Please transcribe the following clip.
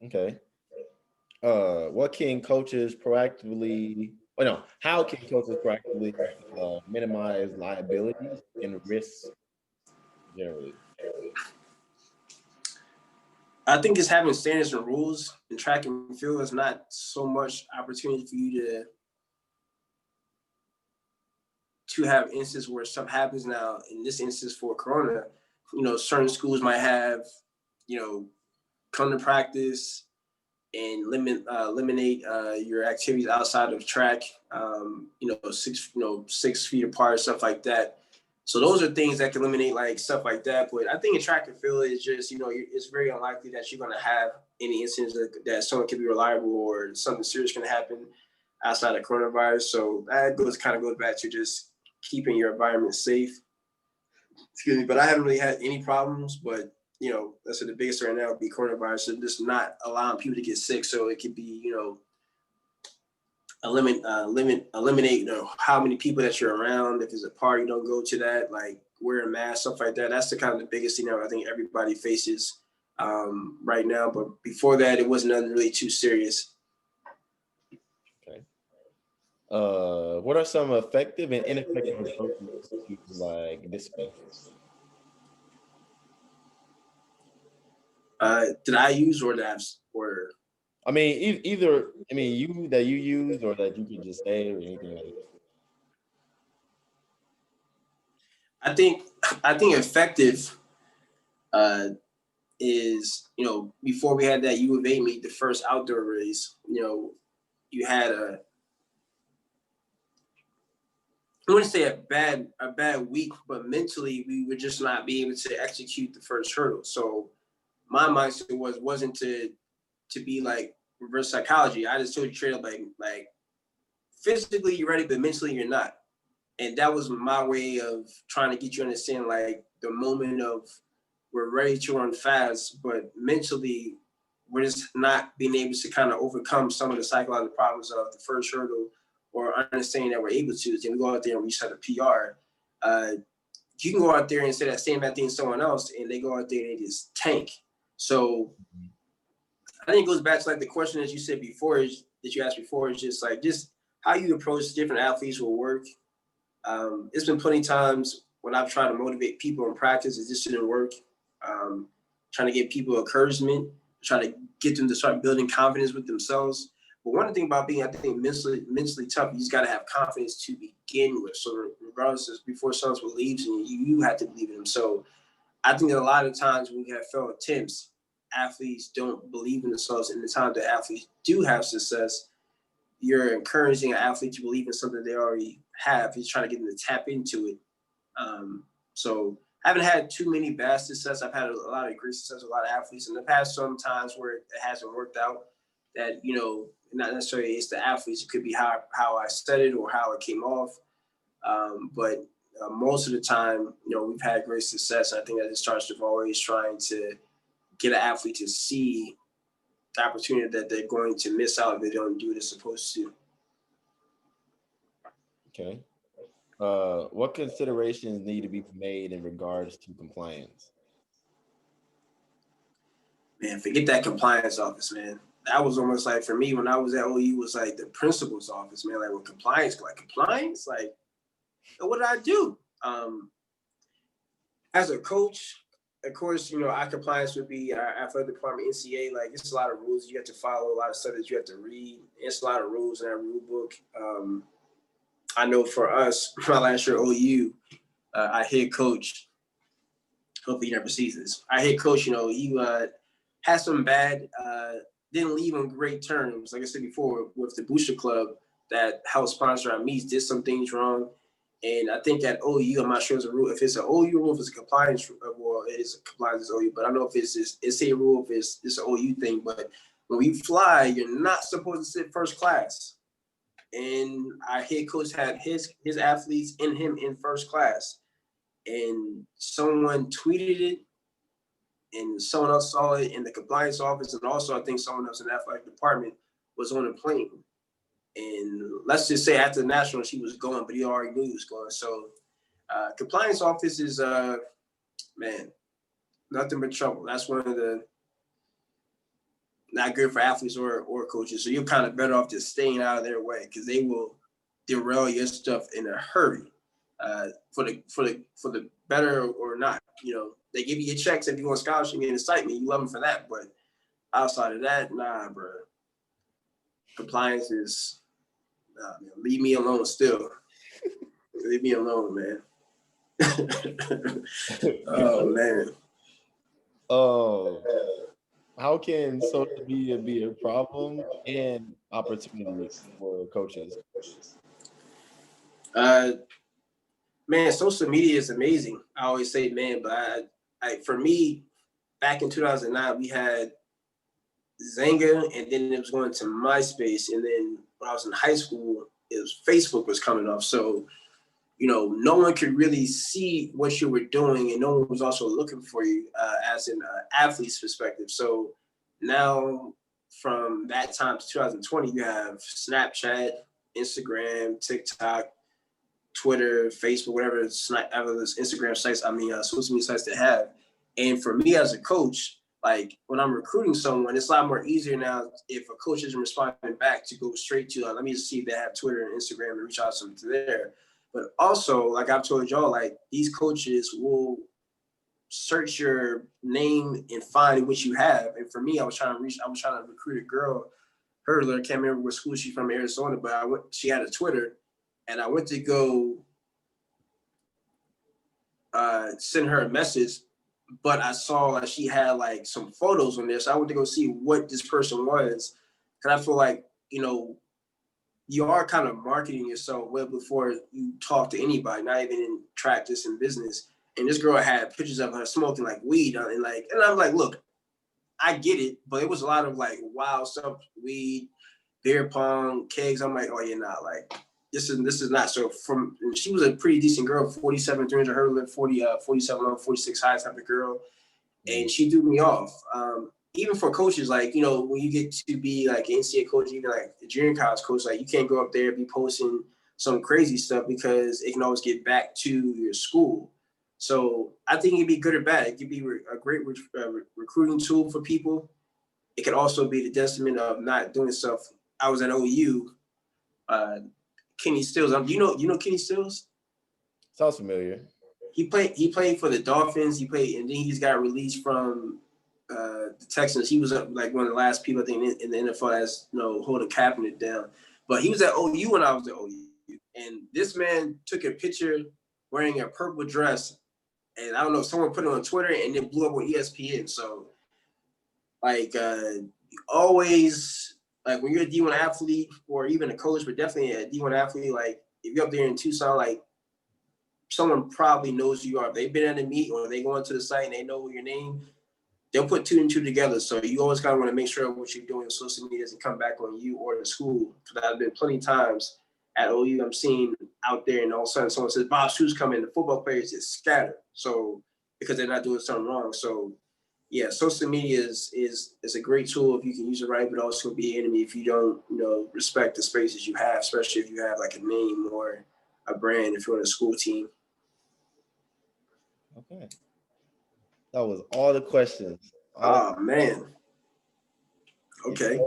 Okay. What can coaches proactively? Oh no, how can coaches proactively minimize liabilities and risks generally? I think it's having standards and rules in track and field is not so much opportunity for you to have instances where stuff happens now. In this instance for Corona, certain schools might have, you know, come to practice and eliminate your activities outside of track. 6 feet apart, stuff like that. So those are things that can eliminate like stuff like that. But I think in track and field is just it's very unlikely that you're going to have any incidents that someone can be reliable or something serious can happen outside of coronavirus. So that goes back to just keeping your environment safe. Excuse me, but I haven't really had any problems. But that's the biggest right now would be coronavirus. So just not allowing people to get sick. So it could be eliminate how many people that you're around. If there's a party, don't go to that. Like wear a mask, stuff like that. That's the kind of the biggest thing that I think everybody faces right now. But before that, it wasn't nothing really too serious. Okay. What are some effective and ineffective approaches to like this space? Did I use or did I or? I mean, either you use or that you could just say or anything like that. I think effective is before we had that U of A meet the first outdoor race. You had I wouldn't say a bad week, but mentally we would just not be able to execute the first hurdle. So my mindset wasn't to be like reverse psychology. I just told you straight up like physically you're ready, but mentally you're not. And that was my way of trying to get you to understand like the moment of we're ready to run fast, but mentally we're just not being able to kind of overcome some of the psychological problems of the first hurdle or understanding that we're able to. Then we go out there and we set a PR. You can go out there and say that same bad thing to someone else, and they go out there and they just tank. So I think it goes back to like the question that you said before, that you asked before, is just how you approach different athletes will work. It's been plenty of times when I've tried to motivate people in practice, it just didn't work. Trying to give people encouragement, trying to get them to start building confidence with themselves. But one thing about being, I think, mentally tough, you just got to have confidence to begin with. So regardless of before someone believes in you, you have to believe in them. So I think that a lot of times when we have failed attempts, athletes don't believe in themselves. And the time that athletes do have success, you're encouraging an athlete to believe in something they already have. He's trying to get them to tap into it. So I haven't had too many bad success. I've had a lot of great success with a lot of athletes. In the past, some times where it hasn't worked out, that not necessarily it's the athletes. It could be how I said it or how it came off. But most of the time, we've had great success. I think that it starts with always trying to get an athlete to see the opportunity that they're going to miss out if they don't do what they're supposed to. Okay. What considerations need to be made in regards to compliance? Man, forget that compliance office, man. That was almost like for me when I was at OU was like the principal's office, man. Like with compliance, like what did I do? As a coach, of course, our compliance would be our athletic department, NCA. Like it's a lot of rules you have to follow, a lot of stuff that you have to read. It's a lot of rules in that rule book. I know for us, my last year OU, our head coach. Hopefully, he never sees this. Our head coach, he had some bad. Didn't leave on great terms. Like I said before, with the Booster Club that helped sponsor our meets, did some things wrong. And I think at OU, I'm not sure it's a rule. If it's an OU rule, if it's a compliance, well, it is a compliance OU. But I don't know if it's a rule, if it's an OU thing. But when you fly, you're not supposed to sit first class. And our head coach had his athletes in him in first class. And someone tweeted it, and someone else saw it in the compliance office, and also I think someone else in the athletic department was on the plane. And let's just say after the national, she was going, but he already knew he was going. So compliance office is, man, nothing but trouble. That's one of the not good for athletes or coaches. So you're kind of better off just staying out of their way because they will derail your stuff in a hurry. For the better or not, they give you your checks if you want scholarship and excitement. You love them for that, but outside of that, nah, bro. Compliance is, man, leave me alone. Still, leave me alone, man. Oh man. How can social media be a problem and opportunity for coaches? Man, social media is amazing. I always say, man, but I for me, back in 2009, we had Zynga, and then it was going to MySpace, and then when I was in high school, Facebook was coming off. So, no one could really see what you were doing, and no one was also looking for you as an athlete's perspective. So now, from that time to 2020, you have Snapchat, Instagram, TikTok, Twitter, Facebook, whatever Instagram sites, social media sites they have. And for me as a coach, like when I'm recruiting someone, it's a lot more easier now if a coach isn't responding back to go straight to, let me just see if they have Twitter and Instagram and reach out to them there. But also, like I've told y'all, like these coaches will search your name and find what you have. And for me, I was trying to recruit a girl, hurdler, can't remember what school she's from, Arizona, but she had a Twitter, and I went to go send her a message, but I saw like she had like some photos on there. So I went to go see what this person was. Cause I feel like, you are kind of marketing yourself well before you talk to anybody, not even in practice and business. And this girl had pictures of her smoking like weed and I'm like, look, I get it, but it was a lot of like wild stuff, weed, beer pong, kegs. I'm like, oh yeah, nah, like this is not. So she was a pretty decent girl, 47, 300 hurdler, 47 on 46 high type of girl. And she threw me off. Even for coaches, like, when you get to be like an NCAA coach, even like a junior college coach, like you can't go up there and be posting some crazy stuff because it can always get back to your school. So I think it could be good or bad. It could be a great recruiting tool for people. It could also be the detriment of not doing stuff. I was at OU. Kenny Stills. You know Kenny Stills? Sounds familiar. He played for the Dolphins. He played, and then he just got released from the Texans. He was like one of the last people I think in the NFL as holding Kaepernick down. But he was at OU when I was at OU, and this man took a picture wearing a purple dress, and I don't know, someone put it on Twitter, and it blew up on ESPN. So, like, always, like when you're a D1 athlete or even a coach, but definitely a D1 athlete, like if you're up there in Tucson, like someone probably knows who you are. If they've been at a meet or they go into the site and they know your name, they'll put two and two together. So you always kind of want to make sure what you're doing on social media doesn't come back on you or the school. That have been plenty of times at OU I'm seeing out there, and all of a sudden someone says Bob Stoops coming, the football players just scatter. So because they're not doing something wrong. So yeah, social media is a great tool if you can use it right, but also be an enemy if you don't, respect the spaces you have, especially if you have like a name or a brand if you're on a school team. Okay. That was all the questions. Oh man. Okay.